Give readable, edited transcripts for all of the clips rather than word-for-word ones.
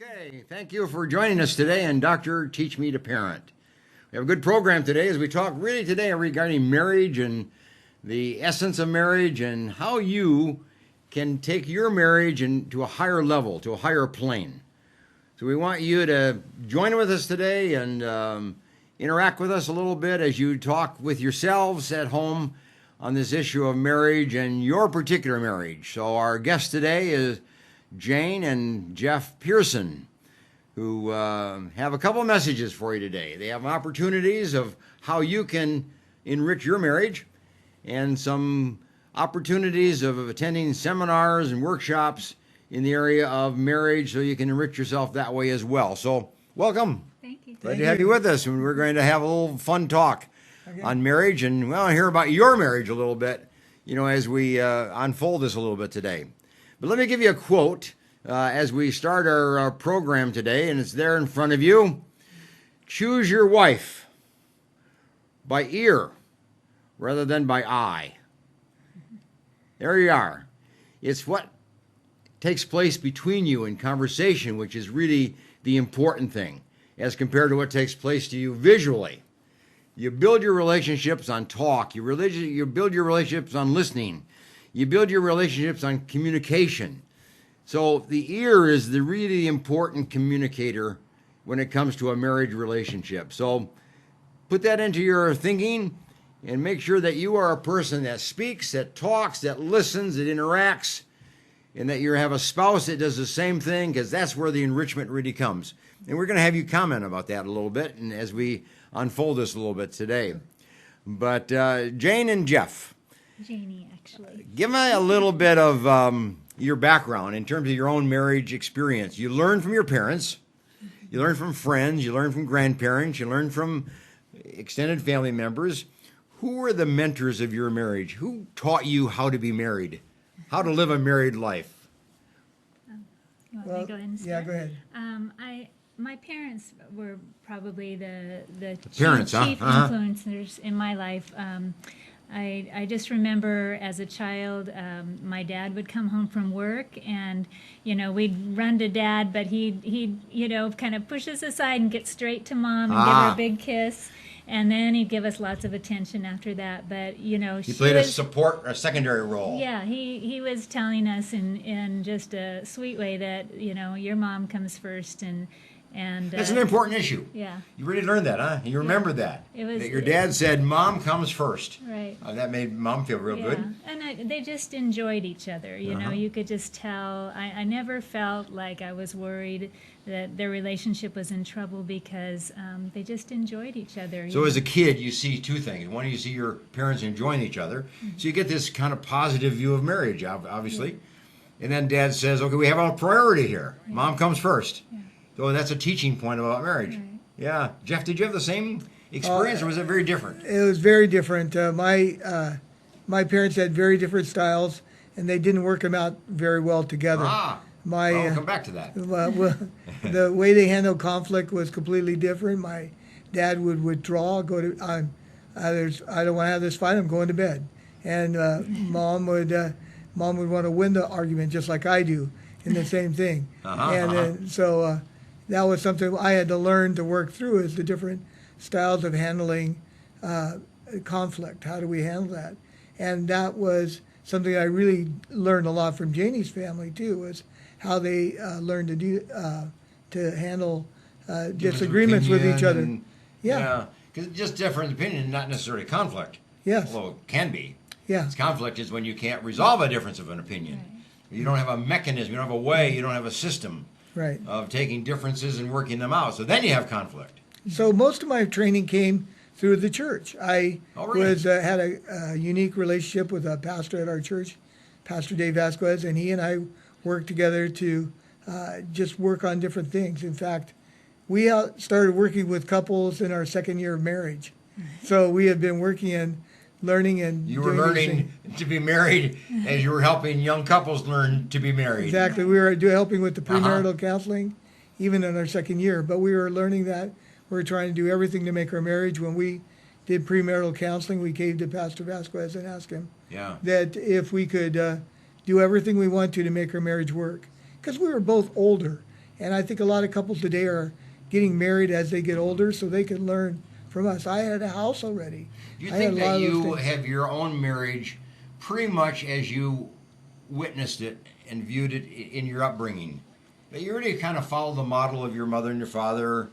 Okay, thank you for joining us today on Dr. Teach Me to Parent. We have a good program today as we talk really today regarding marriage and the essence of marriage and how you can take your marriage to a higher level, to a higher plane. So we want you to join with us today and interact with us a little bit as you talk with yourselves at home on this issue of marriage and your particular marriage. So our guest today is Jane and Jeff Pearson, who have a couple of messages for you today. They have opportunities of how you can enrich your marriage and some opportunities of attending seminars and workshops in the area of marriage so you can enrich yourself that way as well. So welcome. Thank you. Glad to have you with us, and we're going to have a little fun talk on marriage, and we want to hear about your marriage a little bit, as we unfold this a little bit today. But let me give you a quote as we start our program today, and it's there in front of you. Choose your wife by ear rather than by eye. There you are. It's what takes place between you in conversation, which is really the important thing, as compared to what takes place to you visually. You build your relationships on talk. You build your relationships on listening. You build your relationships on communication. So the ear is the really important communicator when it comes to a marriage relationship. So put that into your thinking and make sure that you are a person that speaks, that talks, that listens, that interacts, and that you have a spouse that does the same thing, because that's where the enrichment really comes. And we're going to have you comment about that a little bit and as we unfold this a little bit today. But Jane and Jeff. Janie, actually. Give me a little bit of your background in terms of your own marriage experience. You learn from your parents, you learn from friends, you learn from grandparents, you learn from extended family members. Who were the mentors of your marriage? Who taught you how to be married, how to live a married life? You want me to go ahead and start? Yeah, go ahead. My parents were probably the parents, chief huh? influencers in my life. I just remember as a child, my dad would come home from work, and we'd run to Dad, but he'd kind of push us aside and get straight to Mom and give her a big kiss, and then he'd give us lots of attention after that. But he played a secondary role. Yeah, he was telling us in just a sweet way that your mom comes first, and that's an important issue. Yeah. You really learned that, huh? You remembered that. That your dad said, Mom comes first. Right. That made Mom feel real good. And they just enjoyed each other. You could just tell. I never felt like I was worried that their relationship was in trouble, because they just enjoyed each other. So as a kid, you see two things. One, you see your parents enjoying each other. Mm-hmm. So you get this kind of positive view of marriage, obviously. Yeah. And then Dad says, okay, we have a priority here. Right. Mom comes first. Yeah. So that's a teaching point about marriage. Right. Yeah. Jeff, did you have the same experience, or was it very different? It was very different. My parents had very different styles, and they didn't work them out very well together. We'll come back to that. The way they handled conflict was completely different. My dad would withdraw, I don't want to have this fight, I'm going to bed. And Mom would want to win the argument just like I do, in the same thing. So that was something I had to learn to work through, is the different styles of handling conflict. How do we handle that? And that was something I really learned a lot from Janie's family too, was how they learned to handle disagreements with each other. Yeah, because it's just different opinion, not necessarily conflict. Yes. Well, it can be. Yeah. Conflict is when you can't resolve a difference of an opinion. Right. You don't have a mechanism, you don't have a way, you don't have a system of taking differences and working them out. So then you have conflict. So most of my training came through the church. I had a unique relationship with a pastor at our church, Pastor Dave Vasquez, and he and I worked together to just work on different things. In fact, we started working with couples in our second year of marriage. So we had been working and learning and you were learning to be married as you were helping young couples learn to be married. Exactly. We were helping with the premarital counseling even in our second year, but we were learning that we were trying to do everything to make our marriage. When we did premarital counseling, we came to Pastor Vasquez and asked him that if we could do everything we want to make our marriage work, because we were both older And I think a lot of couples today are getting married as they get older so they can learn from us. I had a house already. Do you I had think a lot that of those you things. have your own marriage pretty much as you witnessed it and viewed it in your upbringing? That you already kind of followed the model of your mother and your father,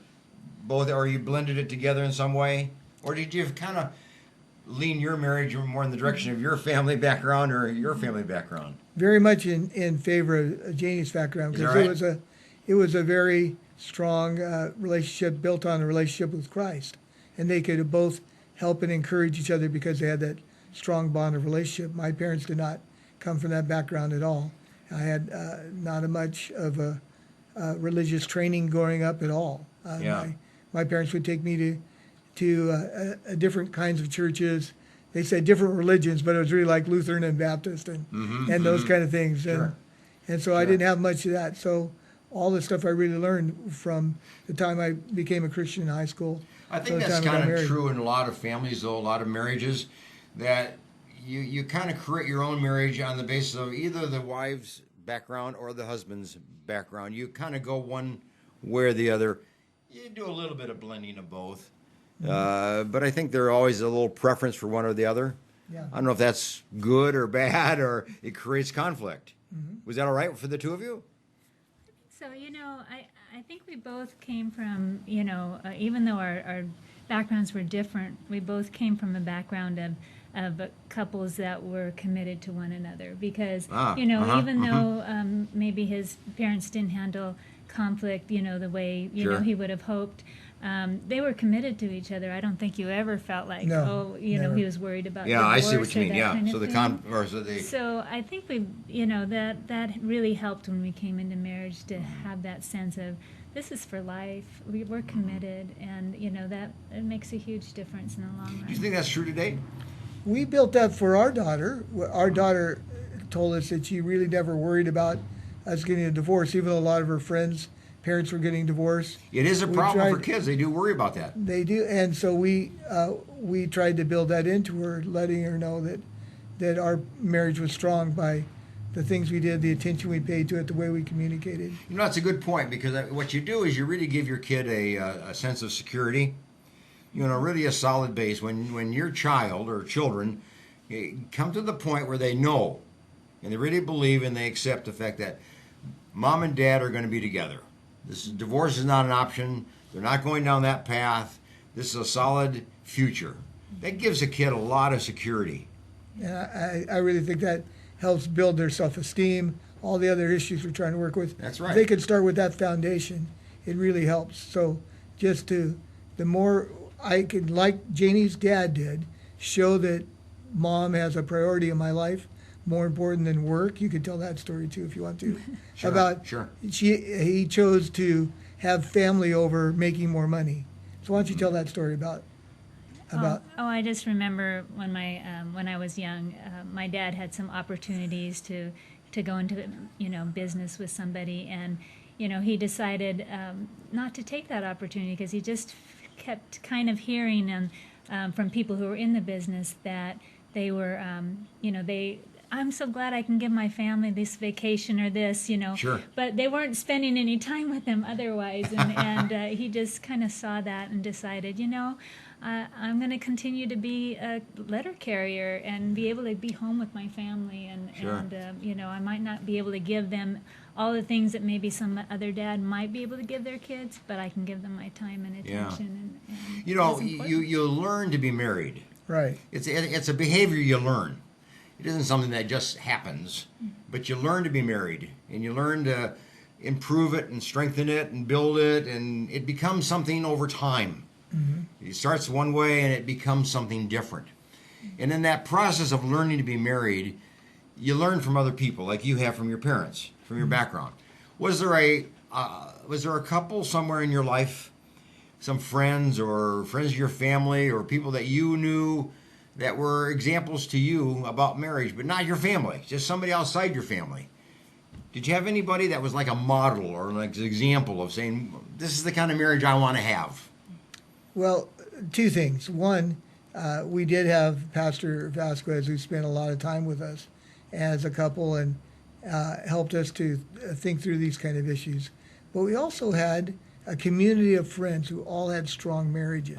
both, or you blended it together in some way? Or did you kind of lean your marriage more in the direction of your family background or your family background? Very much in favor of Janie's background Is that because right? it was a very strong relationship built on a relationship with Christ, and they could both help and encourage each other because they had that strong bond of relationship. My parents did not come from that background at all. I had not a much of a religious training growing up at all. Yeah. My parents would take me to different kinds of churches. They said different religions, but it was really like Lutheran and Baptist and those kind of things. Sure. And so I didn't have much of that. So all the stuff I really learned from the time I became a Christian in high school. I till think the that's time I got kind of married. true in a lot of families, though, a lot of marriages, that you kind of create your own marriage on the basis of either the wife's background or the husband's background. You kind of go one way or the other. You do a little bit of blending of both. But I think there's always a little preference for one or the other. Yeah. I don't know if that's good or bad or it creates conflict. Was that all right for the two of you? So, I think we both came from, even though our backgrounds were different, we both came from a background of couples that were committed to one another. Because, even though maybe his parents didn't handle conflict, the way, Sure. he would have hoped, they were committed to each other. I don't think you ever felt like, No, never. he was worried about Yeah, I see divorce what you or mean. that Yeah. kind of So the thing. so So I think we, that really helped when we came into marriage to have that sense of this is for life. We're committed, and that it makes a huge difference in the long do you run. think that's true today? We built that for our daughter. Our daughter told us that she really never worried about us getting a divorce, even though a lot of her friends' parents were getting divorced. It is a We problem for tried- kids. They do worry about that. They do, and so we tried to build that into her, letting her know that our marriage was strong by the things we did, the attention we paid to it, the way we communicated. That's a good point because what you do is you really give your kid a sense of security, really a solid base. When your child or children come to the point where they know and they really believe and they accept the fact that mom and dad are going to be together. Divorce is not an option. They're not going down that path. This is a solid future. That gives a kid a lot of security. And I really think that helps build their self-esteem, all the other issues we're trying to work with. That's If right. they could start with that foundation, it really helps. So the more I can, like Janie's dad did, show that mom has a priority in my life, more important than work. You could tell that story too if you want to. Sure. He chose to have family over making more money. So why don't you tell that story about I just remember when when I was young, my dad had some opportunities to go into business with somebody, and he decided not to take that opportunity because he just kept kind of hearing from people who were in the business that they were I'm so glad I can give my family this vacation or this, Sure. but they weren't spending any time with him otherwise, and he just kind of saw that and decided, I'm going to continue to be a letter carrier and be able to be home with my family, and Sure. I might not be able to give them all the things that maybe some other dad might be able to give their kids, but I can give them my time and attention. And it's important. You learn to be married. right? It's a behavior you learn. It isn't something that just happens, but you learn to be married, and you learn to improve it and strengthen it and build it, and it becomes something over time. It starts one way and it becomes something different. And in that process of learning to be married, you learn from other people, like you have from your parents, from your background. Was there a couple somewhere in your life, some friends or friends of your family or people that you knew that were examples to you about marriage, but not your family, just somebody outside your family? Did you have anybody that was like a model or like an example of saying, this is the kind of marriage I want to have? Well, two things. One, we did have Pastor Vasquez, who spent a lot of time with us as a couple and helped us to think through these kind of issues. but we also had a community of friends who all had strong marriages.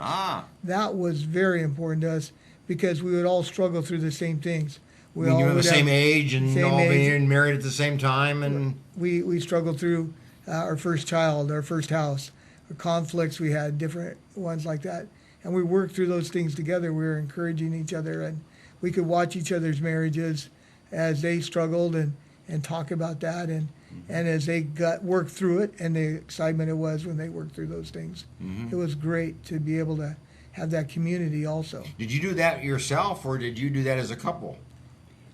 That was very important to us because we would all struggle through the same things. We all were the same age and all being married at the same time, and we struggled through our first child, our first house, conflicts we had, different ones like that, and we worked through those things together. We were encouraging each other, and we could watch each other's marriages as they struggled and talk about that, and as they worked through it, and the excitement it was when they worked through those things. It was great to be able to have that community also. Did you do that yourself, or did you do that as a couple?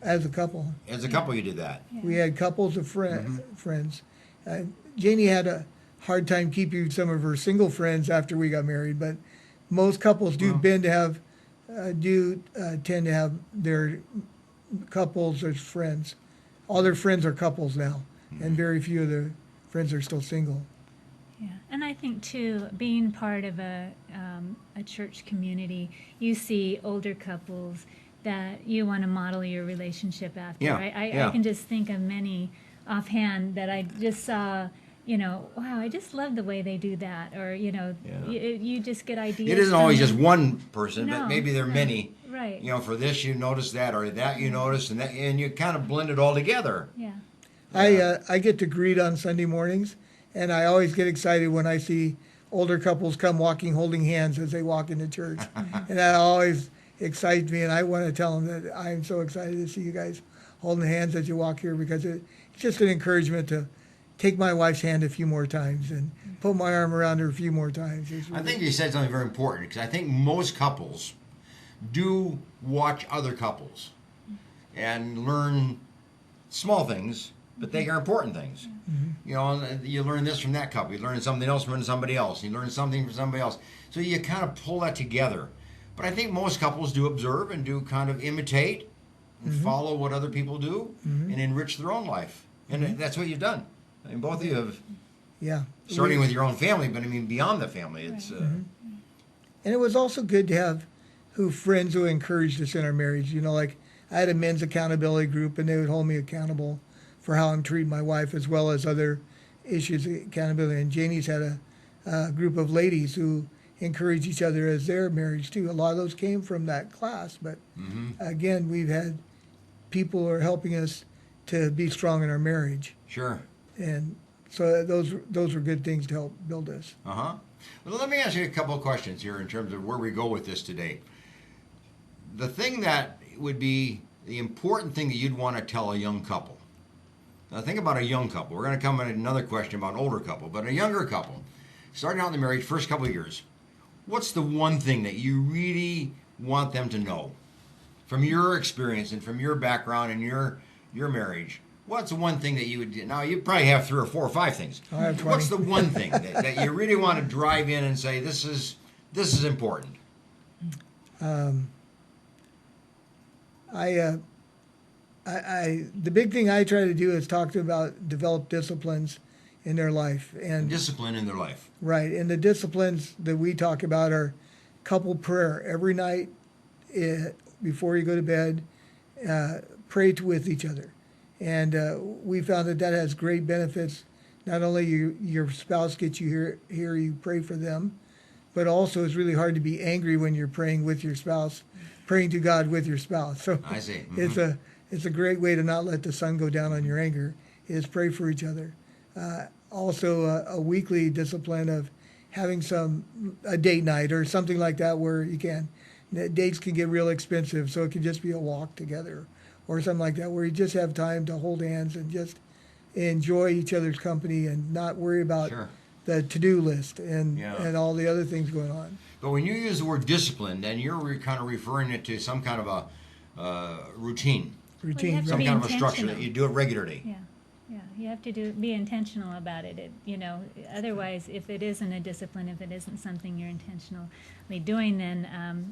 As a couple. As a couple, you did that. Yeah. We had couples of friends. Janie had a hard time keeping some of her single friends after we got married, but most couples tend to have their couples as friends. All their friends are couples now, and very few of their friends are still single. Yeah, and I think too, being part of a church community, you see older couples that you want to model your relationship after. Yeah, I can just think of many offhand that I just saw. Wow, I just love the way they do that, or you just get ideas. It isn't always from just them. one person, but No, maybe there are many. Right. For this you notice that, or that you notice, and you kind of blend it all together. Yeah. I get to greet on Sunday mornings, and I always get excited when I see older couples come walking, holding hands as they walk into church, and that always excites me. And I want to tell them that I'm so excited to see you guys holding hands as you walk here, because it's just an encouragement to take my wife's hand a few more times and put my arm around her a few more times. I think you said something very important, because I think most couples do watch other couples and learn small things, but they are important things. You learn this from that couple. You learn something else from somebody else. You learn something from somebody else. So you kind of pull that together. But I think most couples do observe and do kind of imitate and follow what other people do and enrich their own life. And that's what you've done. I mean, both of you have, starting with your own family, but I mean, beyond the family. It's And it was also good to have friends who encouraged us in our marriage. Like I had a men's accountability group, and they would hold me accountable for how I'm treating my wife, as well as other issues of accountability. And Janie's had a group of ladies who encourage each other as their marriage too. A lot of those came from that class, but again, we've had people who are helping us to be strong in our marriage. Sure. And so those were good things to help build us. Well, let me ask you a couple of questions here in terms of where we go with this today. The thing that would be the important thing that you'd want to tell a young couple. Now think about a young couple. We're going to come at another question about an older couple, but a younger couple, starting out in the marriage, first couple of years, what's the one thing that you really want them to know from your experience and from your background and your marriage? What's the one thing that you would do? Now, you probably have 3 or 4 or 5 things. I have 20. What's the one thing that you really want to drive in and say, this is important? The big thing I try to do is talk to them about develop disciplines in their life. And discipline in their life. Right. And the disciplines that we talk about are couple prayer. Every night before you go to bed, pray with each other. And we found that has great benefits. Not only your spouse gets you hear you pray for them, but also it's really hard to be angry when you're praying with your spouse, praying to God with your spouse. So I see. It's a great way to not let the sun go down on your anger, is pray for each other. Also, a weekly discipline of having a date night or something like that where you can. Dates can get real expensive, so it can just be a walk together or something like that where you just have time to hold hands and just enjoy each other's company and not worry about the to-do list and all the other things going on. But when you use the word discipline, then you're kind of referring it to some kind of a routine. Routine, to some be kind of a structure intentional. that you do it regularly. Yeah, you have to be intentional about it. Otherwise, if it isn't a discipline, if it isn't something you're intentionally doing, then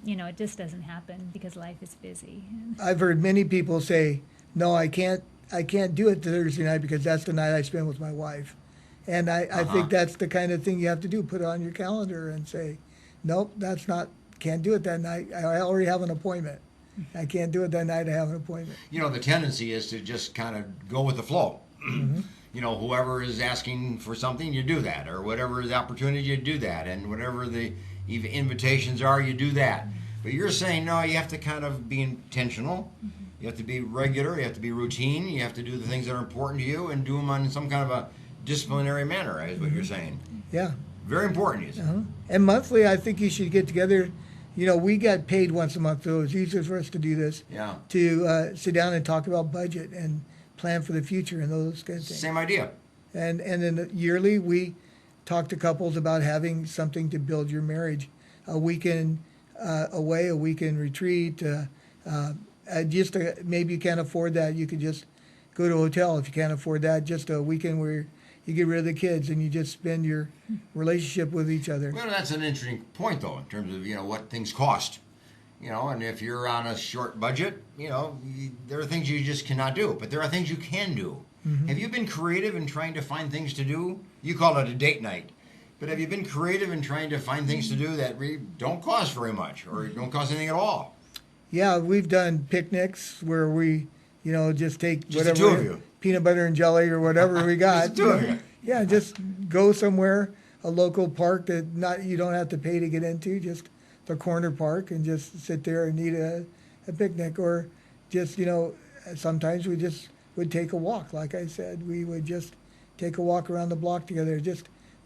it just doesn't happen because life is busy. I've heard many people say, "No, I can't do it Thursday night because that's the night I spend with my wife," and I think that's the kind of thing you have to do: put it on your calendar and say, "Nope, can't do it that night. I already have an appointment. I can't do it that night. I have an appointment." The tendency is to just kind of go with the flow. whoever is asking for something, you do that, or whatever the opportunity, you do that, and whatever the invitations are, you do that. But you're saying, no, you have to kind of be intentional. You have to be regular. You have to be routine. You have to do the things that are important to you and do them on some kind of a disciplinary manner, is what you're saying. Yeah. Very important, you say. And monthly, I think you should get together. We got paid once a month, so it's easier for us to do this. Yeah. To sit down and talk about budget and plan for the future and those kind of things. Same idea. And then yearly, we talk to couples about having something to build your marriage. A weekend away, a weekend retreat. Maybe you can't afford that. You could just go to a hotel. If you can't afford that, just a weekend where you get rid of the kids and you just spend your relationship with each other. Well, that's an interesting point, though, in terms of, what things cost. And if you're on a short budget, there are things you just cannot do, but there are things you can do. Have you been creative in trying to find things to do? You call it a date night. But have you been creative in trying to find things to do that really don't cost very much or don't cost anything at all? Yeah, we've done picnics where we, just take just whatever, the two of you. Peanut butter and jelly or whatever we got. Just the two of you. Yeah, just go somewhere, a local park that you don't have to pay to get into, just the corner park, and just sit there and eat a picnic. Or just, sometimes we just would take a walk. Like I said, we would just take a walk around the block together.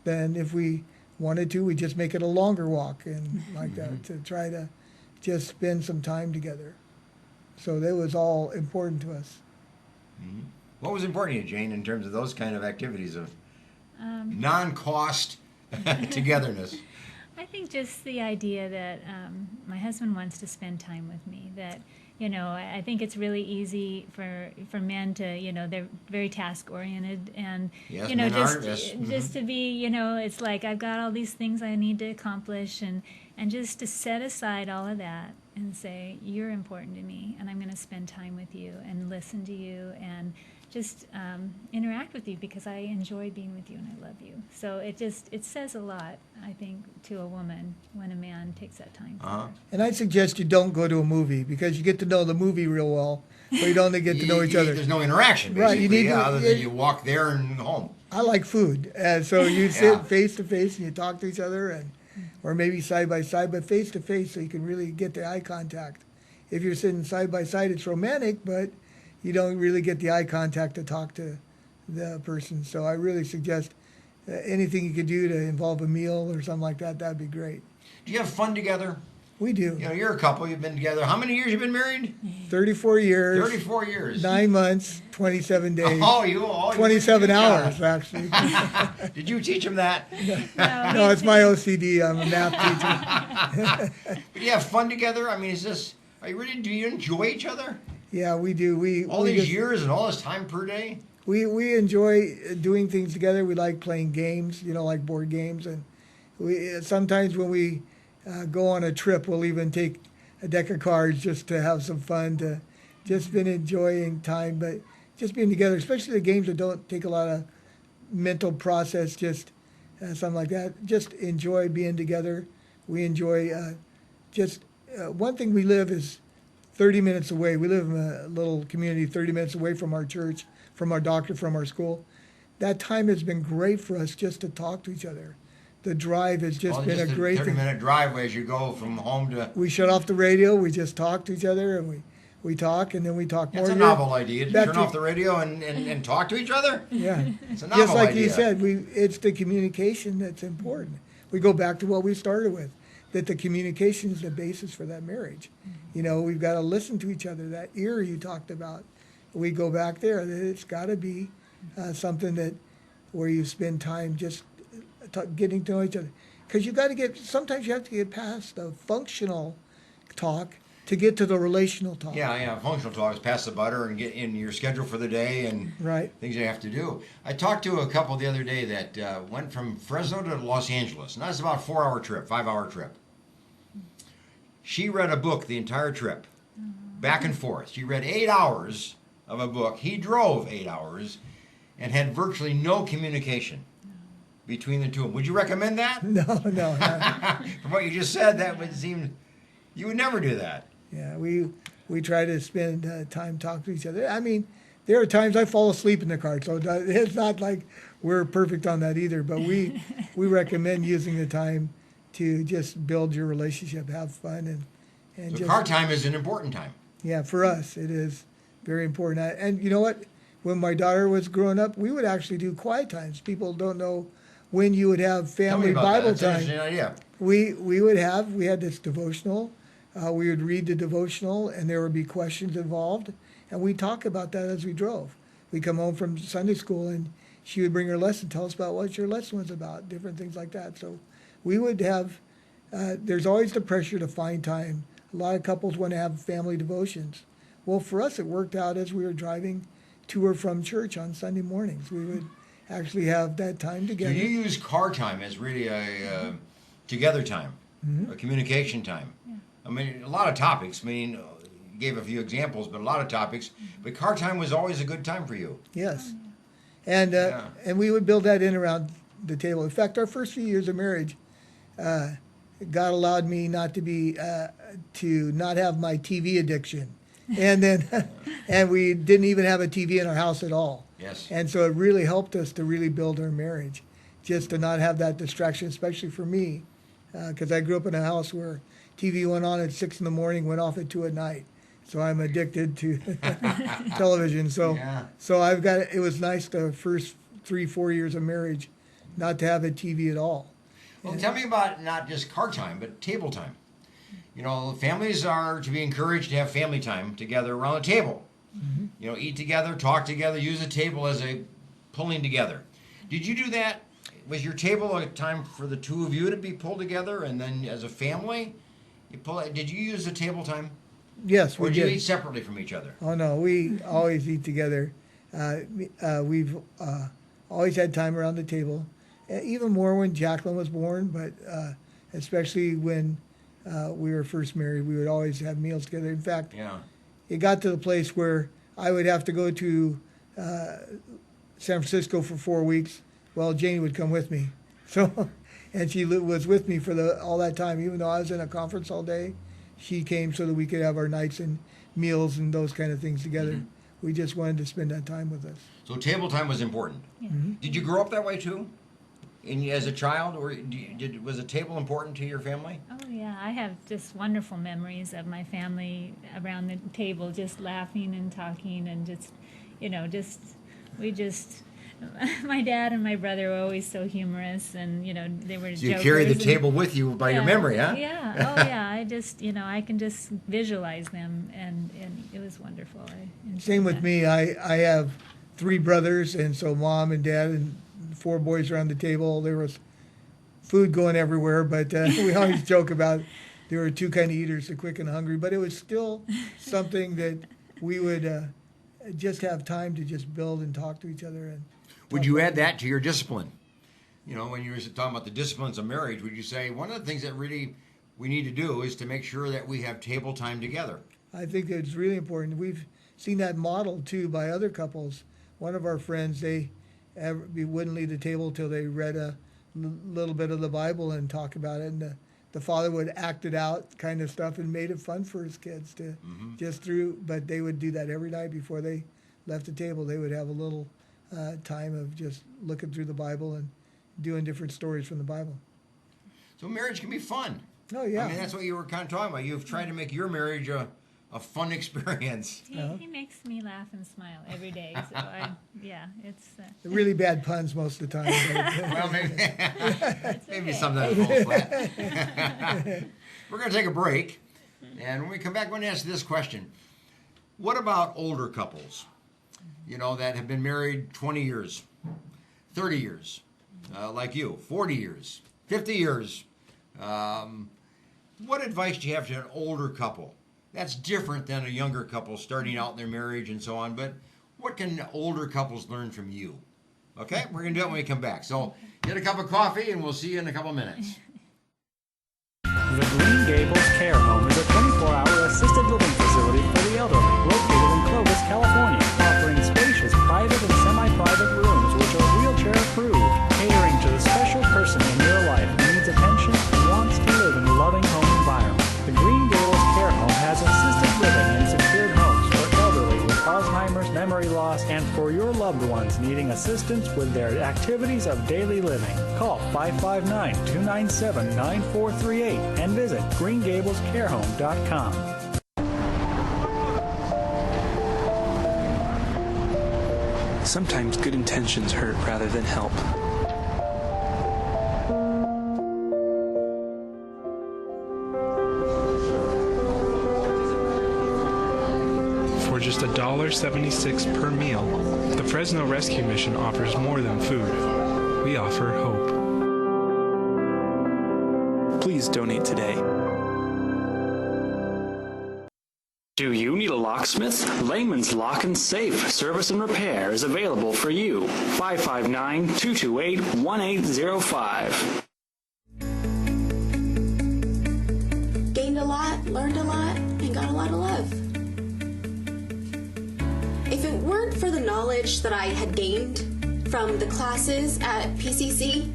Then if we wanted to, we'd just make it a longer walk and like that to try to just spend some time together. So that was all important to us. What was important to you, Jane, in terms of those kind of activities of non-cost togetherness? I think just the idea that my husband wants to spend time with me, that, I think it's really easy for men to, they're very task-oriented, and, yes, just to be, it's like I've got all these things I need to accomplish, and just to set aside all of that and say, you're important to me, and I'm going to spend time with you and listen to you and just interact with you because I enjoy being with you and I love you. So it says a lot, I think, to a woman when a man takes that time for her. And I suggest you don't go to a movie because you get to know the movie real well, but you don't get to know each other. There's no interaction, basically, right? You need other than you walk there and home. I like food, and so you sit face to face and you talk to each other, or maybe side by side, but face to face, so you can really get the eye contact. If you're sitting side by side, it's romantic, but you don't really get the eye contact to talk to the person. So I really suggest anything you could do to involve a meal or something like that, that'd be great. Do you have fun together? We do. You're a couple. You've been together. How many years you been married? 34 years. 34 years. 9 months, 27 days. Oh, 27 hours, actually. Did you teach him that? No, it's my OCD. I'm a math teacher. But you have fun together? I mean, do you enjoy each other? Yeah, we do. All these years and all this time per day? We enjoy doing things together. We like playing games, like board games. And sometimes when we go on a trip, we'll even take a deck of cards just to have some fun, to just been enjoying time. But just being together, especially the games that don't take a lot of mental process, just something like that. Just enjoy being together. We enjoy one thing we live is 30 minutes away. We live in a little community 30 minutes away from our church, from our doctor, from our school. That time has been great for us just to talk to each other. The drive has just been a great thing. 30-minute drive as you go from home to... We shut off the radio. We just talk to each other, and we talk, and then we talk more. That's a novel idea. To turn off the radio and talk to each other? Yeah. It's a novel just like idea. you said, it's the communication that's important. We go back to what we started with, that the communication is the basis for that marriage. We've got to listen to each other. That ear you talked about, we go back there. That it's got to be something where you spend time just getting to know each other. Because sometimes you have to get past the functional talk to get to the relational talk. Yeah. Functional talk is pass the butter and get in your schedule for the day and things you have to do. I talked to a couple the other day that went from Fresno to Los Angeles, and that's about a 4-hour trip, 5-hour trip. She read a book the entire trip, back and forth. She read 8 hours of a book. He drove 8 hours and had virtually no communication between the two of them. Would you recommend that? No. From what you just said, that would seem... You would never do that. Yeah, we try to spend time talking to each other. I mean, there are times I fall asleep in the car, so it's not like we're perfect on that either. But we recommend using the time to just build your relationship, have fun, and So just car time is an important time. yeah, for us it is very important. And you know what? When my daughter was growing up, we would actually do quiet times. People don't know when you would have Tell me family about Bible that. That's an time. interesting idea. We had this devotional. We would read the devotional, and there would be questions involved, and we talk about that as we drove. We come home from Sunday school, and she would bring her lesson, tell us about what your lesson was about, different things like that. So we would have. There's always the pressure to find time. A lot of couples want to have family devotions. Well, for us, it worked out as we were driving to or from church on Sunday mornings. We would actually have that time So together. you use car time as really a together time, a communication time. Yeah. I mean, a lot of topics. I mean, you gave a few examples, but a lot of topics. But car time was always a good time for you. Yes. And Yeah. and we would build that in around the table. In fact, our first few years of marriage, God allowed me not to be to not have my TV addiction, and then and we didn't even have a TV in our house at all. Yes. And so it really helped us to really build our marriage, just to not have that distraction, especially for me, because I grew up in a house where TV went on at 6 a.m, went off at 2 p.m. So I'm addicted to television. So Yeah. so I've got it was nice the first 3-4 years of marriage not to have a TV at all. Well, tell me about not just car time, but table time. You know, families are to be encouraged to have family time together around the table. You know, eat together, talk together, use the table as a pulling together. Did you do that? Was your table a time for the two of you to be pulled together, and then as a family, you pull? Did you use the table time, Yes, or we did you did. eat separately from each other? Oh no, we always eat together. We've always had time around the table, even more when Jacqueline was born, but especially when we were first married, we would always have meals together. In fact, Yeah. it got to the place where I would have to go to San Francisco for 4 weeks. Well, Janie would come with me, so and she was with me for all that time. Even though I was in a conference all day, she came so that we could have our nights and meals and those kind of things together. We just wanted to spend that time with us. So table time was important. Yeah. Did you grow up that way too? As a child, or was a table important to your family? Oh yeah, I have just wonderful memories of my family around the table, just laughing and talking, and just, my dad and my brother were always so humorous, and they were. So you carry the jokers table with you by your memory, huh? Yeah. Oh yeah. I just, I can just visualize them, and it was wonderful. I enjoyed Same with that. me. I have 3 brothers, and so mom and dad and 4 boys around the table. There was food going everywhere, but we always joke about there were 2 kind of eaters, the quick and hungry. But it was still something that we would just have time to just build and talk to each other. And Would you add that to your discipline? You know, when you were talking about the disciplines of marriage, would you say one of the things that really we need to do is to make sure that we have table time together? I think it's really important. We've seen that modeled too by other couples. One of our friends, they wouldn't leave the table till they read a little bit of the Bible and talk about it, and the father would act it out, kind of stuff, and made it fun for his kids to But they would do that every night before they left the table. They would have a little time of just looking through the Bible and doing different stories from the Bible. So marriage can be fun. Oh yeah, I mean, that's what you were kind of talking about. You've tried to make your marriage a fun experience. He makes me laugh and smile every day. So it's. really bad puns most of the time. But, Well, maybe, maybe okay. sometimes it falls flat. We're going to take a break, and when we come back, I'm going to ask this question. What about older couples, that have been married 20 years, 30 years, like you, 40 years, 50 years? What advice do you have to an older couple? That's different than a younger couple starting out in their marriage and so on, but what can older couples learn from you? Okay, we're going to do it when we come back. So get a cup of coffee, and we'll see you in a couple minutes. The Green Gables Care Home is a 24-hour assisted living facility for the elderly located in Clovis, California, offering spacious private and semi-private rooms which are wheelchair-approved, catering to the special person in your life who needs attention and wants to live in a loving home environment. The Green Gables Care Home has assisted living and secured homes for elderly with Alzheimer's, memory loss, for your loved ones needing assistance with their activities of daily living. Call 559-297-9438 and visit greengablescarehome.com. Sometimes good intentions hurt rather than help. For just $1.76 per meal, the Fresno Rescue Mission offers more than food. We offer hope. Please donate today. Do you need a locksmith? Layman's Lock and Safe Service and Repair is available for you. 559-228-1805. Gained a lot, learned a lot, and got a lot of love. If it weren't for the knowledge that I had gained from the classes at PCC,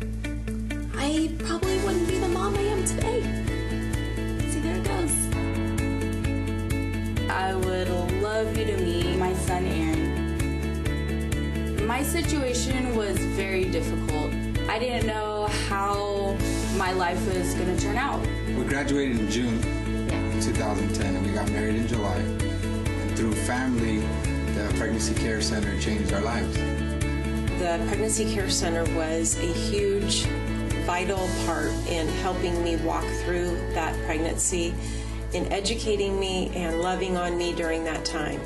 I probably wouldn't be the mom I am today. See, there it goes. I would love you to meet my son, Aaron. My situation was very difficult. I didn't know how my life was going to turn out. We graduated in June 2010 and we got married in July. And through family, the Pregnancy Care Center changed our lives. The Pregnancy Care Center was a huge, vital part in helping me walk through that pregnancy, in educating me and loving on me during that time.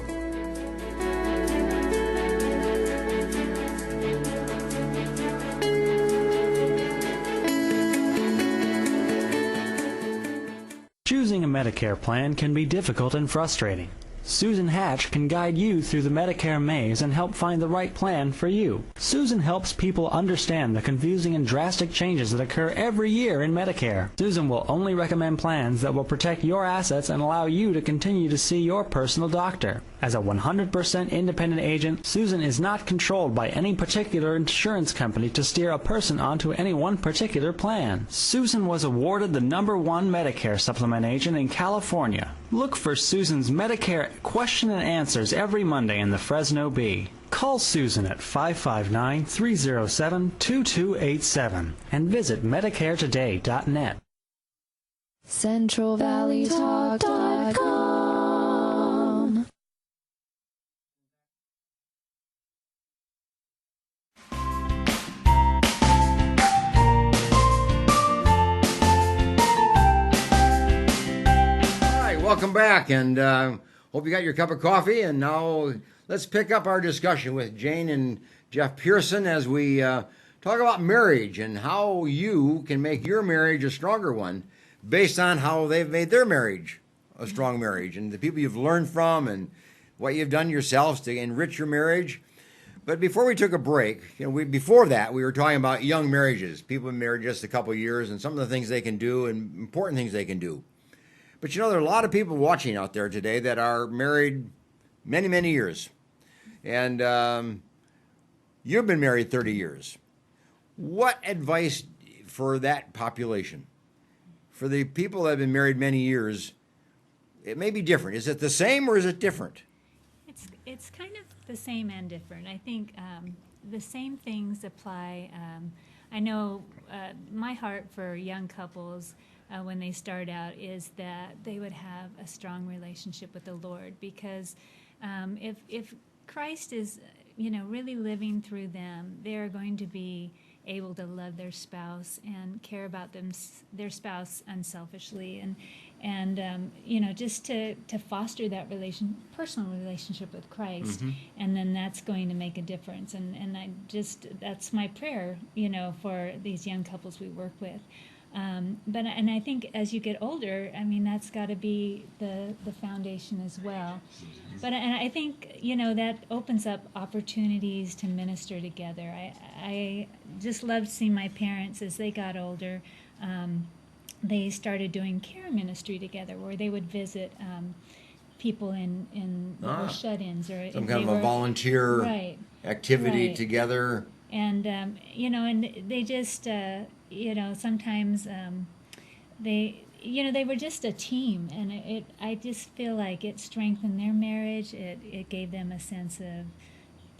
Choosing a Medicare plan can be difficult and frustrating. Susan Hatch can guide you through the Medicare maze and help find the right plan for you. Susan helps people understand the confusing and drastic changes that occur every year in Medicare. Susan will only recommend plans that will protect your assets and allow you to continue to see your personal doctor. As a 100% independent agent, Susan is not controlled by any particular insurance company to steer a person onto any one particular plan. Susan was awarded the #1 Medicare supplement agent in California. Look for Susan's Medicare question and answers every Monday in the Fresno Bee. Call Susan at 559-307-2287 and visit MedicareToday.net. CentralValleyTalk.com. Welcome back, and hope you got your cup of coffee. And now let's pick up our discussion with Jane and Jeff Pearson as we talk about marriage and how you can make your marriage a stronger one based on how they've made their marriage a strong marriage and the people you've learned from and what you've done yourselves to enrich your marriage. But before we took a break, before that, we were talking about young marriages, people been married just a couple of years and some of the things they can do and important things they can do. But there are a lot of people watching out there today that are married many, many years. And you've been married 30 years. What advice for that population? For the people that have been married many years, it may be different. Is it the same or is it different? It's kind of the same and different. I think the same things apply. I know my heart for young couples when they start out is that they would have a strong relationship with the Lord, because if Christ is really living through them, they're going to be able to love their spouse and care about their spouse unselfishly, and just to foster that personal relationship with Christ, and then that's going to make a difference. And that's my prayer, for these young couples we work with. But I think as you get older, that's got to be the foundation as well. But I think that opens up opportunities to minister together. I just loved seeing my parents as they got older. They started doing care ministry together, where they would visit people in that were shut-ins, or some kind of a volunteer activity together. And and they just sometimes they were just a team, and I just feel like it strengthened their marriage. It gave them a sense of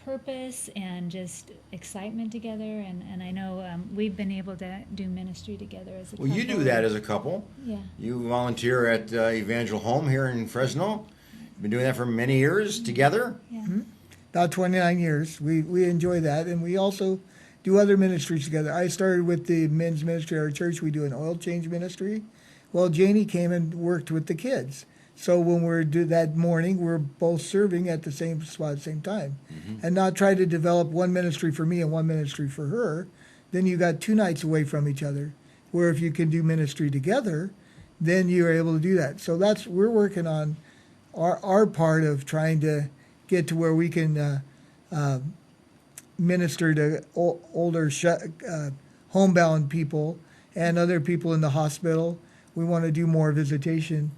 purpose and just excitement together. And I know we've been able to do ministry together as a couple. Well, you do that as a couple. Yeah. You volunteer at Evangel Home here in Fresno. You've been doing that for many years together. Yeah. Mm-hmm. About 29 years. We enjoy that, and we also do other ministries together. I started with the men's ministry at our church. We do an oil change ministry. Well, Janie came and worked with the kids. So when we're that morning, we're both serving at the same spot at the same time, and not try to develop one ministry for me and one ministry for her. Then you got 2 nights away from each other. Where if you can do ministry together, then you're able to do that. So we're working on our part of trying to get to where we can minister to older homebound people and other people in the hospital. We want to do more visitation.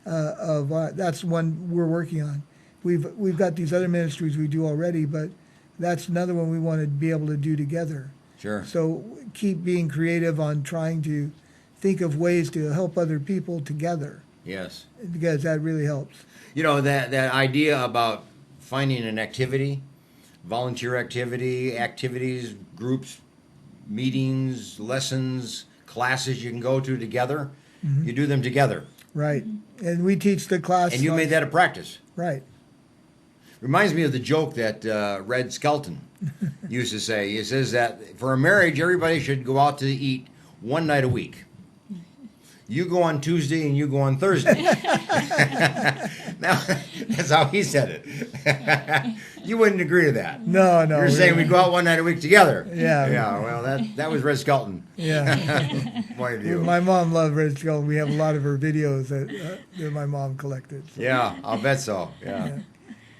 That's one we're working on. We've got these other ministries we do already, but that's another one we want to be able to do together. Sure. So keep being creative on trying to think of ways to help other people together. Yes. Because that really helps. You know, that idea about finding an activity, volunteer activities, groups, meetings, lessons, classes you can go to together. Mm-hmm. You do them together. Right. And we teach the class. And you made that a practice. Right. Reminds me of the joke that Red Skelton used to say. He says that for a marriage, everybody should go out to eat one night a week. You go on Tuesday and you go on Thursday. Now, that's how he said it. You wouldn't agree to that. No. You're saying we go out one night a week together. Yeah. Yeah, well, that was Red Skelton. Yeah. Point of view. My mom loved Red Skelton. We have a lot of her videos that my mom collected. So. Yeah, I'll bet so. Yeah.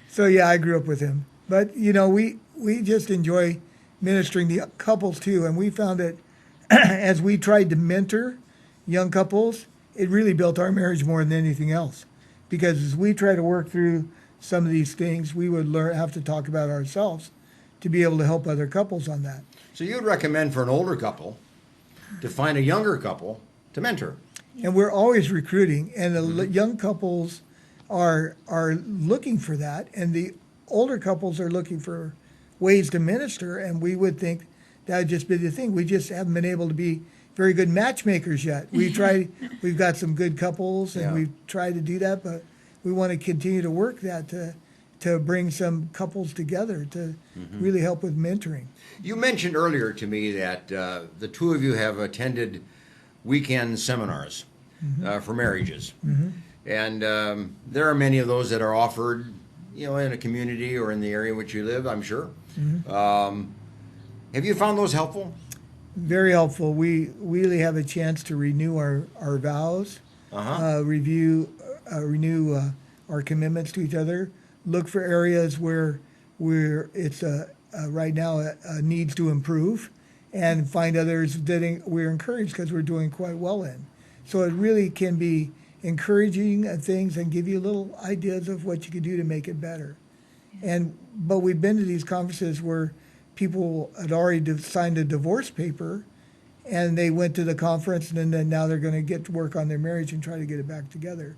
So, yeah, I grew up with him. But, you know, we just enjoy ministering to couples, too. And we found that as we tried to mentor young couples, it really built our marriage more than anything else. Because as we try to work through some of these things, we would have to talk about ourselves to be able to help other couples on that. So you'd recommend for an older couple to find a younger couple to mentor. And we're always recruiting, and the young couples are looking for that, and the older couples are looking for ways to minister, and we would think that would just be the thing. We just haven't been able to be very good matchmakers yet. We've got some good couples, and we've tried to do that, but we want to continue to work that to bring some couples together to really help with mentoring. You mentioned earlier to me that the two of you have attended weekend seminars for marriages. And there are many of those that are offered, you know, in a community or in the area in which you live, I'm sure. Have you found those helpful? Very helpful. We really have a chance to renew our vows, renew our commitments to each other, look for areas where it's right now needs to improve, and find others that we're encouraged because we're doing quite well in. So it really can be encouraging things and give you little ideas of what you could do to make it better. But we've been to these conferences where people had already signed a divorce paper, and they went to the conference, and then now they're going to get to work on their marriage and try to get it back together.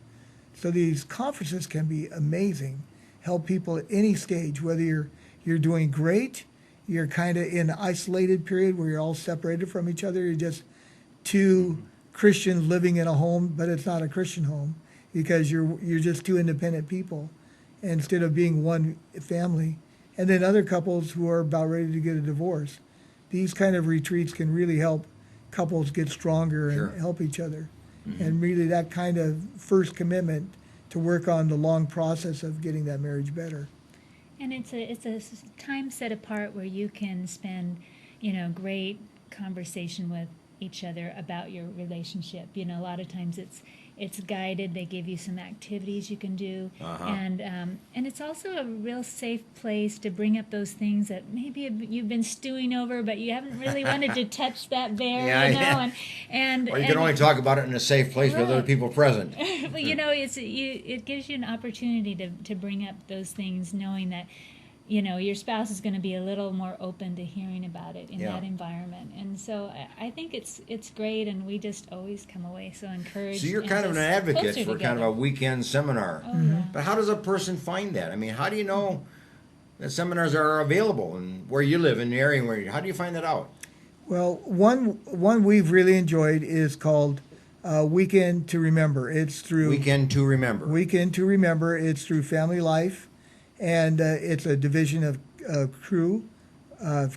So these conferences can be amazing, help people at any stage, whether you're doing great, you're kind of in an isolated period where you're all separated from each other, you're just two Christians living in a home, but it's not a Christian home because you're just two independent people instead of being one family. And then other couples who are about ready to get a divorce. These kind of retreats can really help couples get stronger and help each other. And really that kind of first commitment to work on the long process of getting that marriage better. And it's a time set apart where you can spend, great conversation with each other about your relationship. A lot of times it's guided. They give you some activities you can do, and it's also a real safe place to bring up those things that maybe you've been stewing over, but you haven't really wanted to touch that bear, And or you can only talk about it in a safe place with other people present. But it gives you an opportunity to bring up those things, knowing that your spouse is going to be a little more open to hearing about it in that environment. And so I think it's great, and we just always come away so encouraged. So you're kind of an advocate for kind of a weekend seminar. But how does a person find that? I mean, how do you know that seminars are available and where you live in the area. How do you find that out? Well, one we've really enjoyed is called Weekend to Remember. It's through Weekend to Remember. Weekend to Remember. It's through Family Life, and it's a division of Cru,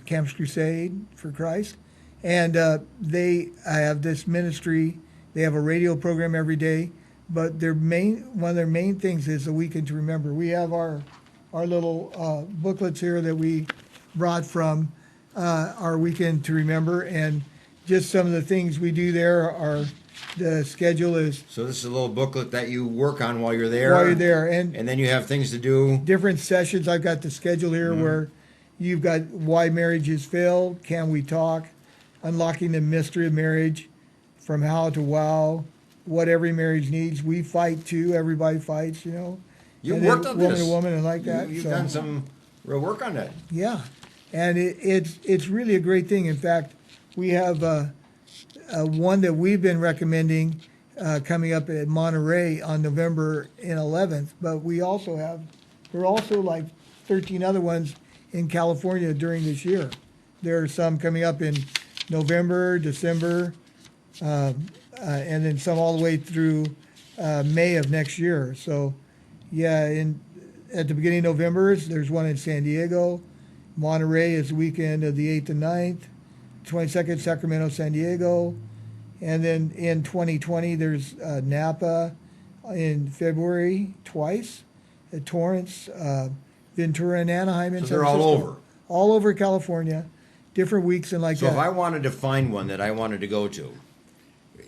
Campus Crusade for Christ, and they have this ministry. They have a radio program every day, but one of their main things is a Weekend to Remember. We have our little booklets here that we brought from our Weekend to Remember, and just some of the things we do there are the schedule is. So this is a little booklet that you work on while you're there. While you're there, and then you have things to do. Different sessions. I've got the schedule here where you've got why marriages fail, can we talk, unlocking the mystery of marriage, from how to wow, what every marriage needs. We fight too. Everybody fights, you know. You and worked on woman this. to woman and like that. You've done some real work on that. Yeah, and it's really a great thing. In fact, we have one that we've been recommending coming up at Monterey on November 11th. But there are also like 13 other ones in California during this year. There are some coming up in November, December, and then some all the way through May of next year. So, yeah, at the beginning of November, there's one in San Diego. Monterey is the weekend of the 8th and 9th. 22nd, Sacramento, San Diego. And then in 2020, there's Napa in February twice, at Torrance, Ventura, and Anaheim in So San they're all Francisco. over. All over California, different weeks and like So that. if I wanted to find one that I wanted to go to,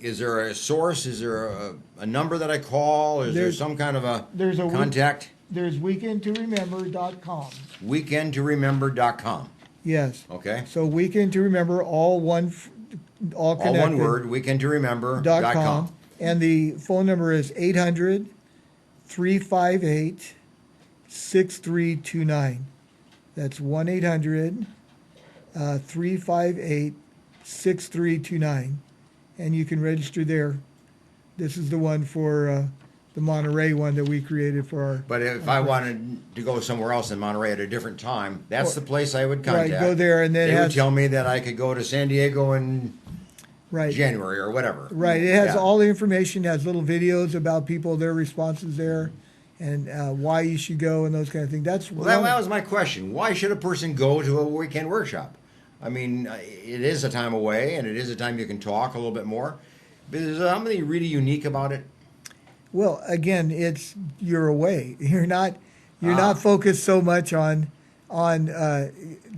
is there a source? Is there a number that I call? Is there some kind of a contact? There's weekendtoremember.com. Weekendtoremember.com. Yes. Okay. So Weekend to Remember, all connected. All one word, weekendtoremember.com. And the phone number is 800-358-6329. That's 1-800-358-6329. And you can register there. This is the one for the Monterey one that we created for our... But if I wanted to go somewhere else in Monterey at a different time, that's the place I would contact. Right, go there and then they would tell me that I could go to San Diego in January or whatever. Right, it has all the information, has little videos about people, their responses there, and why you should go and those kind of things. That was my question. Why should a person go to a weekend workshop? I mean, it is a time away, and it is a time you can talk a little bit more. But is there something really unique about it? Well, again, you're away. You're not focused so much on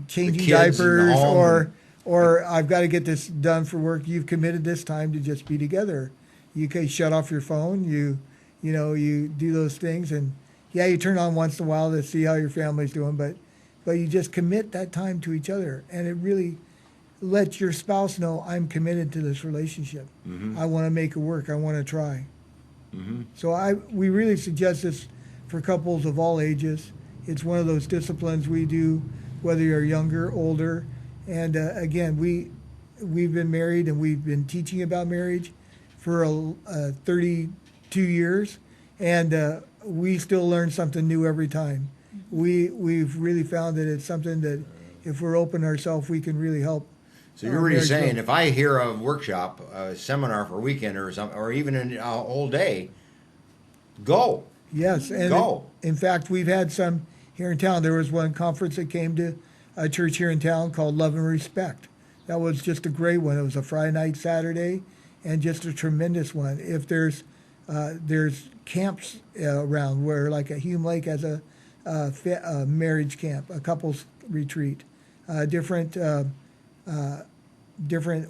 changing diapers or I've got to get this done for work. You've committed this time to just be together. You can shut off your phone. You do those things, and you turn on once in a while to see how your family's doing, but you just commit that time to each other, and it really lets your spouse know, I'm committed to this relationship. Mm-hmm. I want to make it work. I want to try. Mm-hmm. So we really suggest this for couples of all ages. It's one of those disciplines we do, whether you're younger, older, and again, we've been married and we've been teaching about marriage for 32 years, and we still learn something new every time. We've really found that it's something that if we're open ourselves, we can really help. So you're really saying if I hear a workshop, a seminar for a weekend or something, or even a whole day, go. Yes, and go. In fact, we've had some here in town. There was one conference that came to a church here in town called Love and Respect. That was just a great one. It was a Friday night, Saturday, and just a tremendous one. If there's camps around where, like a Hume Lake has a marriage camp, a couples retreat, different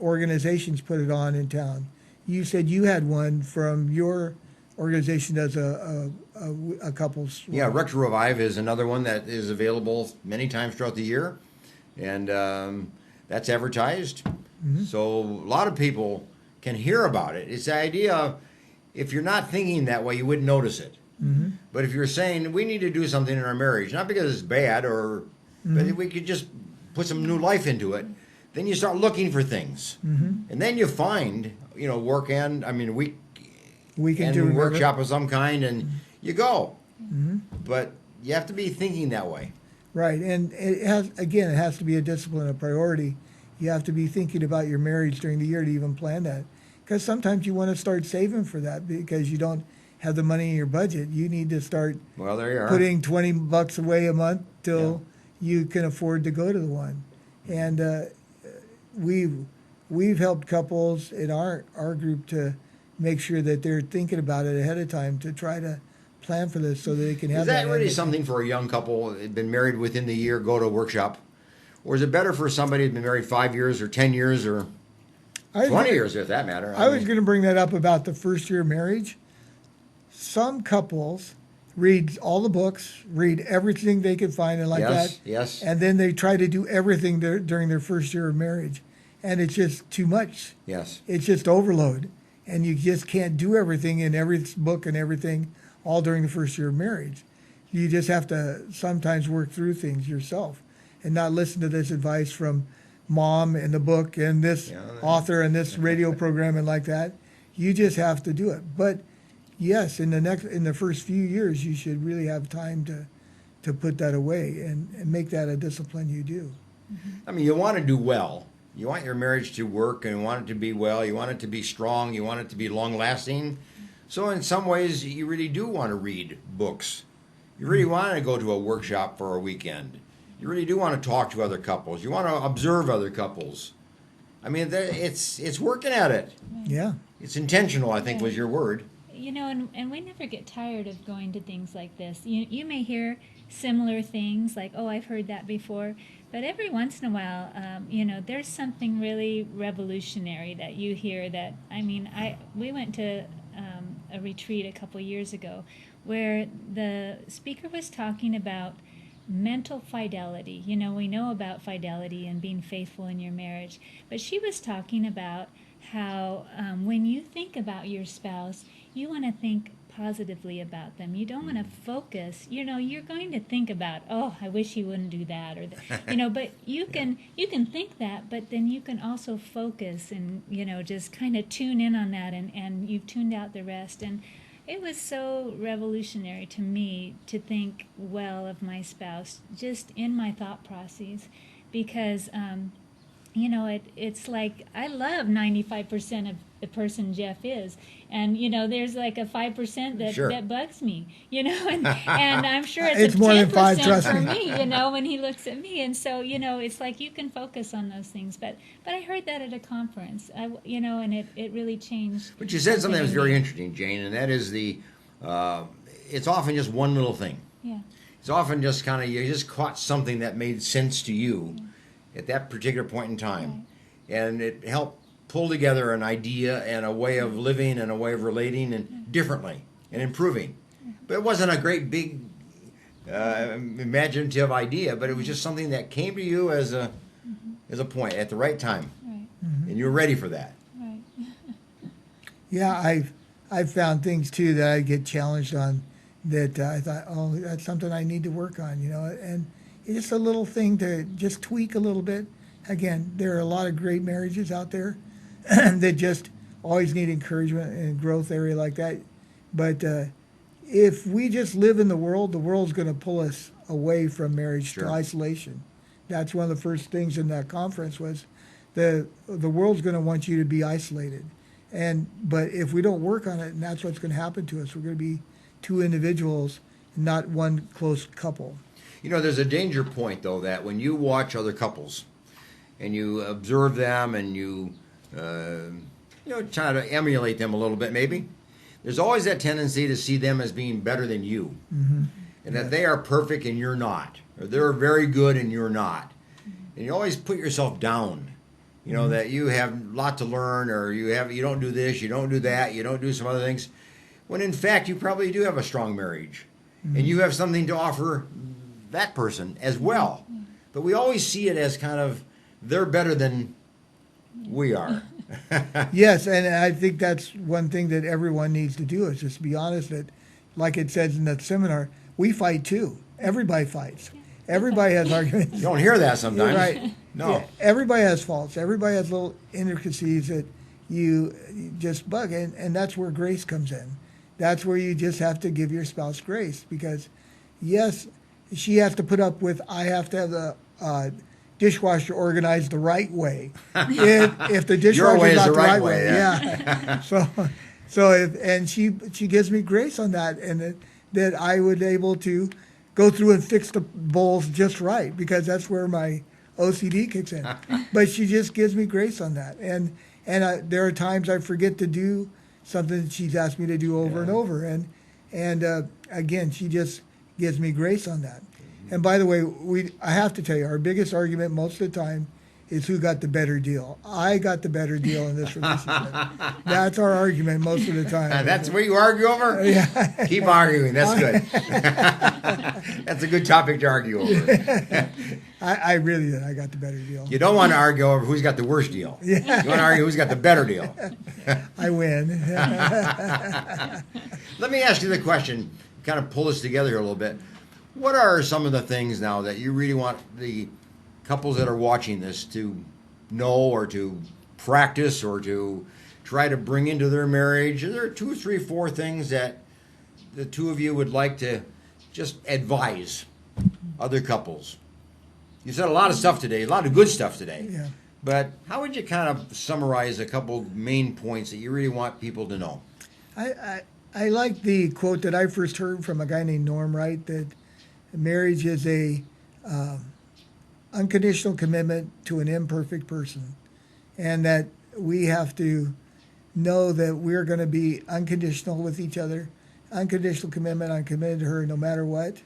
organizations put it on in town. You said you had one from your organization as a couples. Yeah, Rector Revive is another one that is available many times throughout the year, and that's advertised. Mm-hmm. So a lot of people can hear about it. It's the idea of, if you're not thinking that way, you wouldn't notice it. Mm-hmm. But if you're saying we need to do something in our marriage, not because it's bad, but if we could just put some new life into it, then you start looking for things, and then you find weekend workshop of some kind, and you go. But you have to be thinking that way. Right, and it has to be a discipline, a priority. You have to be thinking about your marriage during the year to even plan that. Because sometimes you want to start saving for that because you don't have the money in your budget. You need to start There you are. putting $20 away a month till you can afford to go to the one. And we've helped couples in our group to make sure that they're thinking about it ahead of time to try to plan for this so that they can have Is that really end. something for a young couple that had been married within the year, go to a workshop? Or is it better for somebody who's been married 5 years or 10 years or 20 years, if that matter? I was going to bring that up about the first year of marriage. Some couples read all the books, read everything they can find and that. Yes. And then they try to do everything during their first year of marriage. And it's just too much. Yes. It's just overload. And you just can't do everything in every book and everything all during the first year of marriage. You just have to sometimes work through things yourself and not listen to this advice from mom and the book and this author and this radio program and that. You just have to do it. But yes, in the first few years, you should really have time to put that away and make that a discipline you do. I mean, you want to do well. You want your marriage to work and you want it to be well. You want it to be strong. You want it to be long-lasting. So in some ways, you really do want to read books. You really want to go to a workshop for a weekend. You really do want to talk to other couples. You want to observe other couples. I mean, it's working at it. Yeah. It's intentional, I think, was your word. And we never get tired of going to things like this. You may hear similar things like, oh, I've heard that before. But every once in a while, there's something really revolutionary that you hear that, we went to a retreat a couple years ago where the speaker was talking about mental fidelity. We know about fidelity and being faithful in your marriage, but she was talking about how when you think about your spouse, you want to think positively about them. You don't want to focus. You're going to think about, oh, I wish he wouldn't do that, or but you can think that, but then you can also focus and just kind of tune in on that, and you've tuned out the rest. And it was so revolutionary to me to think well of my spouse just in my thought process, because it's like I love 95% of the person Jeff is, and there's like a 5% that bugs me, and I'm sure it's more than 10% 5, trust for me. when he looks at me, and so it's like you can focus on those things. But I heard that at a conference, and it really changed. But you said something that was very interesting, Jane, and that is it's often just one little thing. Yeah. It's often just you just caught something that made sense to you at that particular point in time, and it helped pull together an idea and a way of living and a way of relating and differently and improving. But it wasn't a great big imaginative idea, but it was just something that came to you as a point at the right time, and you were ready for that. Right. Yeah, I've found things too that I get challenged on that I thought, oh, that's something I need to work on, and it's just a little thing to just tweak a little bit. Again, there are a lot of great marriages out there that just always need encouragement and growth area like that. But if we just live in the world's going to pull us away from marriage to isolation. That's one of the first things in that conference was the world's going to want you to be isolated. But if we don't work on it, and that's what's going to happen to us, we're going to be two individuals, not one close couple. There's a danger point, though, that when you watch other couples and you observe them and you try to emulate them a little bit, maybe, there's always that tendency to see them as being better than you, and that they are perfect and you're not, or they're very good and you're not. And you always put yourself down, that you have a lot to learn, or you don't do this, you don't do that, you don't do some other things, when in fact you probably do have a strong marriage, and you have something to offer that person as well. But we always see it as kind of, they're better than we are. Yes, and I think that's one thing that everyone needs to do is just be honest that, like it says in that seminar, we fight too. Everybody fights. Everybody has arguments. You don't hear that sometimes. Right. No. Yeah, everybody has faults. Everybody has little intricacies that you just bug, and that's where grace comes in. That's where you just have to give your spouse grace because, yes, she has to put up with, I have to have the dishwasher organized the right way. If the dishwasher is not the right way, yeah. And she gives me grace on that, and that I would able to go through and fix the bowls just right, because that's where my OCD kicks in. But she just gives me grace on that, and there are times I forget to do something that she's asked me to do over and over, and again, she just gives me grace on that. And by the way, I have to tell you, our biggest argument most of the time is who got the better deal. I got the better deal in this relationship. That's our argument most of the time. That's what you argue over? Yeah. Keep arguing. That's good. That's a good topic to argue over. I really did. I got the better deal. You don't want to argue over who's got the worst deal. Yeah. You want to argue who's got the better deal. I win. Let me ask you the question, kind of pull this together here a little bit. What are some of the things now that you really want the couples that are watching this to know, or to practice, or to try to bring into their marriage? Are there 2, 3, 4 things that the two of you would like to just advise other couples? You said a lot of stuff today, a lot of good stuff today. Yeah. But how would you kind of summarize a couple main points that you really want people to know? I like the quote that I first heard from a guy named Norm Wright, that marriage is a unconditional commitment to an imperfect person, and that we have to know that we're going to be unconditional with each other. Unconditional commitment. I'm committed to her no matter what,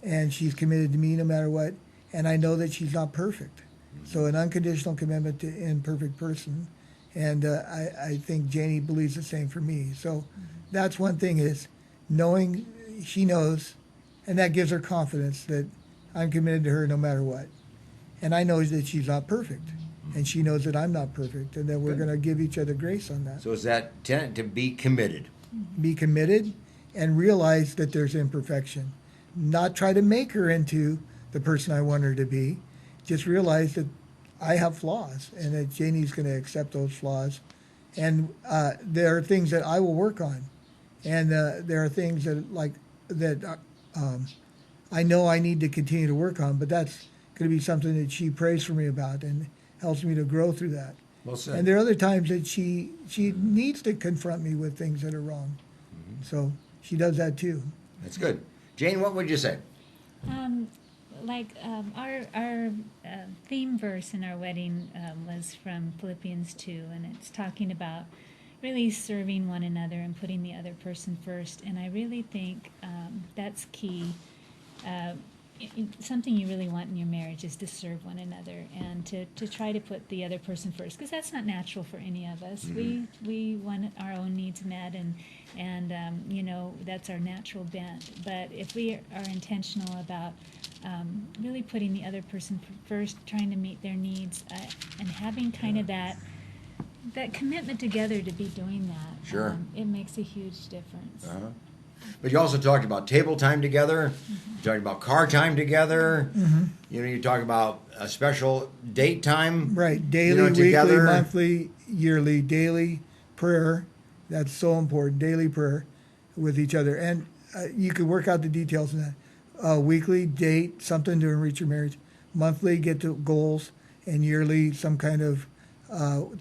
and she's committed to me no matter what, and I know that she's not perfect. So an unconditional commitment to an imperfect person, and I think Janie believes the same for me. So that's one thing, is knowing she knows, and that gives her confidence that I'm committed to her no matter what. And I know that she's not perfect, and she knows that I'm not perfect, and that we're going to give each other grace on that. So is that to be committed? Be committed and realize that there's imperfection. Not try to make her into the person I want her to be. Just realize that I have flaws, and that Janie's going to accept those flaws. And there are things that I will work on, and there are things that I know I need to continue to work on, but that's going to be something that she prays for me about and helps me to grow through that. Well said. And there are other times that she needs to confront me with things that are wrong. Mm-hmm. So she does that too. That's good. Jane, what would you say? Our theme verse in our wedding was from Philippians 2, and it's talking about really serving one another and putting the other person first. And I really think that's key. Something you really want in your marriage is to serve one another, and to try to put the other person first, because that's not natural for any of us. Mm-hmm. We want our own needs met, and that's our natural bent. But if we are intentional about really putting the other person first, trying to meet their needs, and having kind of that commitment together to be doing that, sure, it makes a huge difference. Uh-huh. But you also talked about table time together. Mm-hmm. You talked about car time together. Mm-hmm. You talk about a special date time. Right, daily, weekly, together. Monthly, yearly, daily prayer. That's so important. Daily prayer with each other, and you can work out the details in that. Weekly, date, something to enrich your marriage. Monthly, get to goals, and yearly, some kind of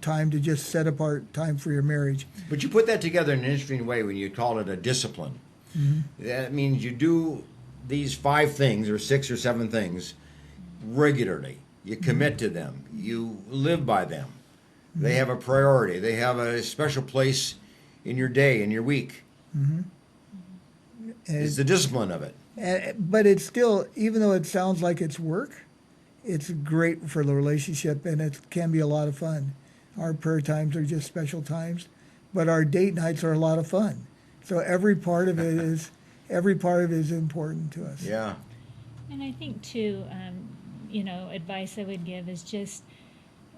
time to just set apart time for your marriage. But you put that together in an interesting way when you call it a discipline. Mm-hmm. That means you do these 5 things or 6 or 7 things regularly. You commit to them. You live by them. Mm-hmm. They have a priority. They have a special place in your day, in your week. Mm-hmm. It's the discipline of it. But it's still, even though it sounds like it's work, it's great for the relationship, and it can be a lot of fun. Our prayer times are just special times, but our date nights are a lot of fun. So every part of it is important to us. Yeah. And I think too, advice I would give is just,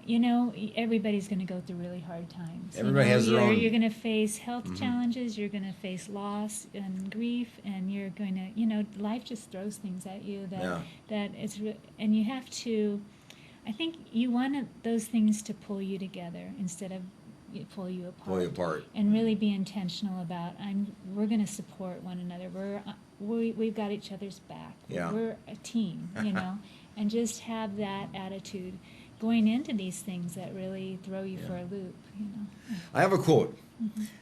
everybody's going to go through really hard times. Everybody has their own. You're going to face health challenges. You're going to face loss and grief, and you're going to, life just throws things at you and you have to. I think you want those things to pull you together instead of pull you apart. Pull you apart. And really be intentional about we're going to support one another. we've got each other's back. Yeah. We're a team, you know, and just have that attitude going into these things that really throw you for a loop, you know. I have a quote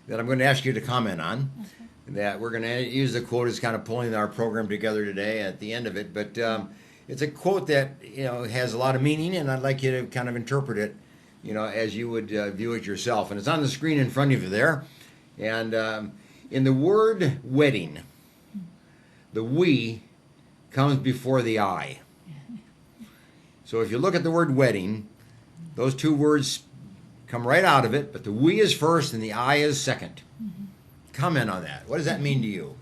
that I'm going to ask you to comment on. Okay. That we're going to use the quote as kind of pulling our program together today at the end of it. But it's a quote that, you know, has a lot of meaning, and I'd like you to kind of interpret it, you know, as you would view it yourself. And it's on the screen in front of you there. And in the word wedding, the we comes before the I. So if you look at the word wedding, those two words come right out of it, but the we is first and the I is second. Comment on that. What does that mean to you?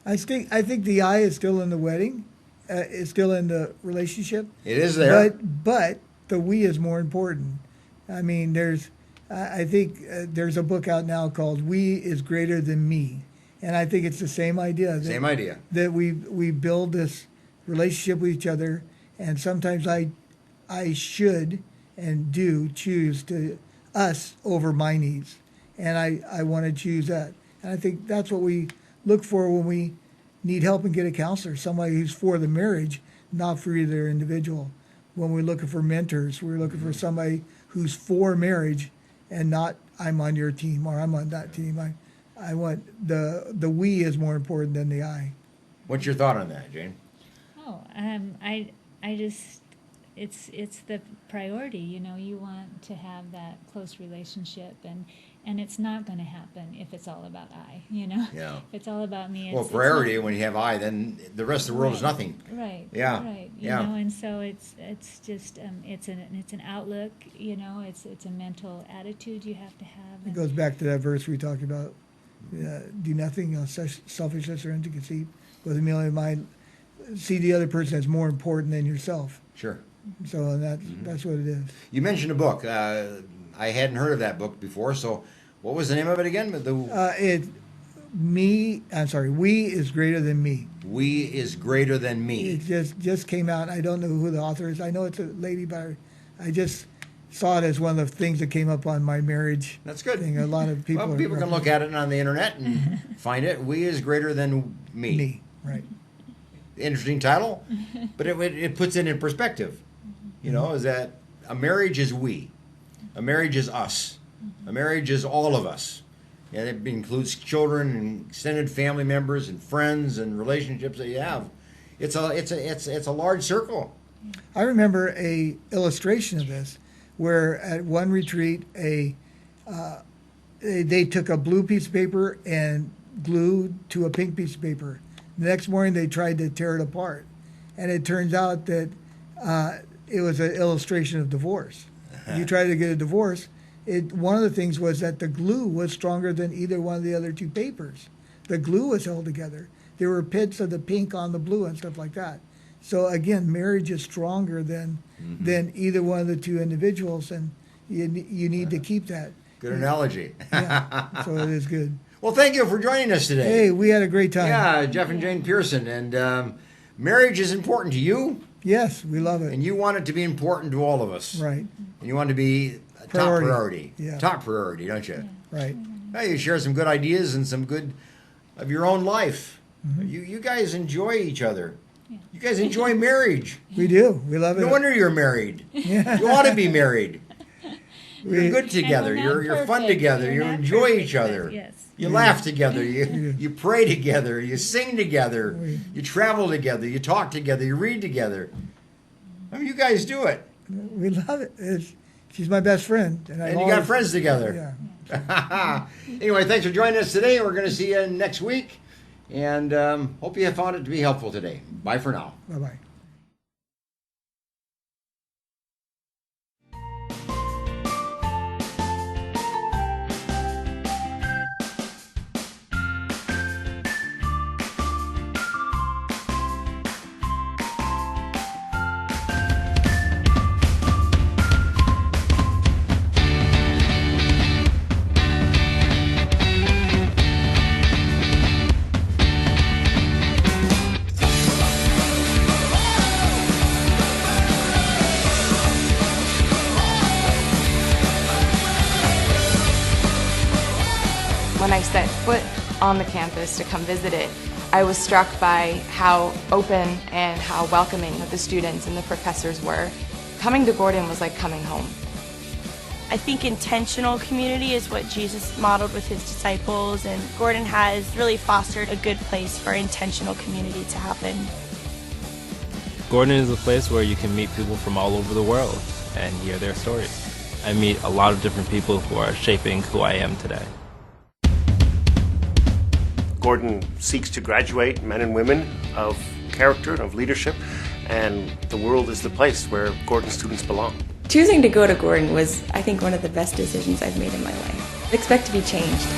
I think the I is still in the wedding, is still in the relationship. It is there. But the we is more important. I mean, I think there's a book out now called "We is Greater Than Me," and I think it's the same idea. Same idea. That we build this relationship with each other, and sometimes I should and do choose to us over my needs, and I want to choose that. And I think that's what we look for when we need help and get a counselor, somebody who's for the marriage, not for either individual. When we're looking for mentors, we're looking for somebody who's for marriage and not I'm on your team or I'm on that team. I want the we is more important than the I. What's your thought on that, Jane? Oh, I just, it's the priority, you know. You want to have that close relationship, and it's not going to happen if it's all about I, you know. Yeah. If it's all about me. Well, priority, when you have I, then the rest of the world is nothing. Right. Yeah. Right. You Yeah. know, and so it's just it's an outlook, you know. It's a mental attitude you have to have. It goes back to that verse we talked about. Do nothing selfishness or empty conceit with a million mind. See the other person as more important than yourself. Sure. So that's what it is. You mentioned a book. I hadn't heard of that book before. So, what was the name of it again? We is greater than me. We is greater than me. It just came out. I don't know who the author is. I know it's a lady, but I just saw it as one of the things that came up on my marriage. That's good. Thing. A lot of people. Well, people can look at it on the internet and find it. We is greater than me. Me, right. Interesting title, but it puts it in perspective. You know, is that a marriage is we, a marriage is us, a marriage is all of us, and it includes children and extended family members and friends and relationships that you have. It's a large circle. I remember a illustration of this, where at one retreat they took a blue piece of paper and glued to a pink piece of paper. The next morning they tried to tear it apart, and it turns out that it was an illustration of divorce. You try to get a divorce, one of the things was that the glue was stronger than either one of the other two papers. The glue was held together. There were pits of the pink on the blue and stuff like that. So again, marriage is stronger than either one of the two individuals, and you need to keep that. Good analogy. Yeah, so it is good. Well, thank you for joining us today. Hey, we had a great time. Yeah, Jeff and Jane Pearson. And marriage is important to you. Yes, we love it. And you want it to be important to all of us. Right. And you want it to be a top priority. Yeah. Top priority, don't you? Right. Well, you share some good ideas and some good of your own life. Mm-hmm. You guys enjoy each other. Yeah. You guys enjoy marriage. We do. We love it. No wonder you're married. Yeah. You ought to be married. You're good together. You're fun together. You enjoy each other. Yes. You laugh together. You pray together. You sing together. You travel together. You talk together. You read together. I mean, you guys do it. We love it. She's my best friend. And you got friends together. Yeah. Anyway, thanks for joining us today. We're going to see you next week. And hope you have found it to be helpful today. Bye for now. Bye-bye. When I set foot on the campus to come visit it, I was struck by how open and how welcoming the students and the professors were. Coming to Gordon was like coming home. I think intentional community is what Jesus modeled with his disciples, and Gordon has really fostered a good place for intentional community to happen. Gordon is a place where you can meet people from all over the world and hear their stories. I meet a lot of different people who are shaping who I am today. Gordon seeks to graduate men and women of character and of leadership, and the world is the place where Gordon students belong. Choosing to go to Gordon was, I think, one of the best decisions I've made in my life. I expect to be changed.